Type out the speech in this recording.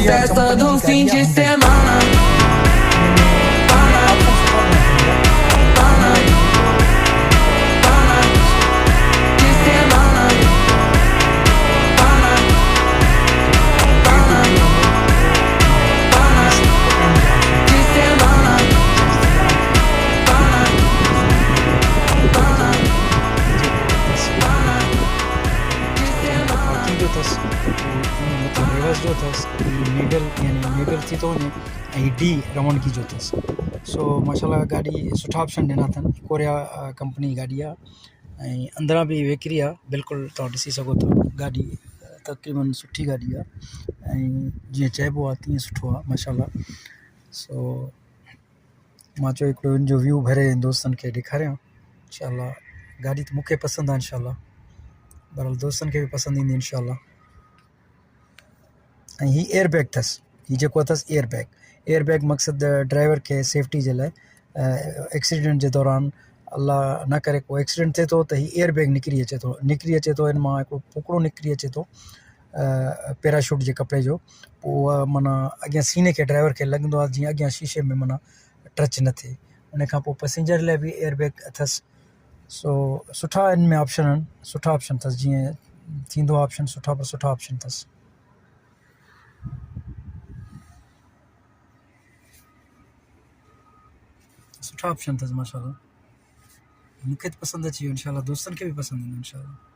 festa do fim de semana. जो अथसि needle यानी नीडल थी थो वञे ऐं डी रवण की जो अथसि सो माशाल्लाह गाॾी सुठा ऑप्शन ॾिना अथनि कोरिया कंपनी जी गाॾी आहे ऐं अंदरां बि वेकिरी आहे बिल्कुलु तव्हां ॾिसी सघो था गाॾी तक़रीबन सुठी गाॾी आहे ऐं जीअं चइबो आहे तीअं सुठो आहे माशाल्लाह सो मां चयो हिकिड़ो हिन जो व्यू भरे दोस्तनि खे ॾेखारियां इंशाल्लाह गाॾी त मूंखे पसंदि आहे इंशाल्लाह बहरहाल दोस्तनि खे बि पसंदि ईंदी इंशाल्लाह ऐं हीउ एयरबैग अथसि हीउ जेको अथसि एयरबैग मक़सदु ड्राइवर खे सेफ्टी जे लाइ एक्सीडेंट जे दौरान अलाह न करे को एक्सीडेंट थिए थो त हीउ एयरबैग निकिरी अचे थो हिन मां हिकिड़ो पुकड़ो निकिरी अचे थो पैराशूट जे कपिड़े जो पोइ उहा माना अॻियां सीने खे ड्राइवर खे लॻंदो आहे जीअं अॻियां शीशे में माना टच न थिए उन खां पोइ पैसेंजर लाइ बि एयरबैग अथसि सो सुठा हिन में ऑप्शन आहिनि सुठा ऑप्शन अथसि जीअं थींदो आहे ऑप्शन सुठा ऑप्शन अथसि सुठा ऑप्शन अथसि माशाल्लाह मूंखे त पसंदि अची वियो इंशाल्लाह दोस्तनि खे बि पसंदि ईंदो इंशाल्लाह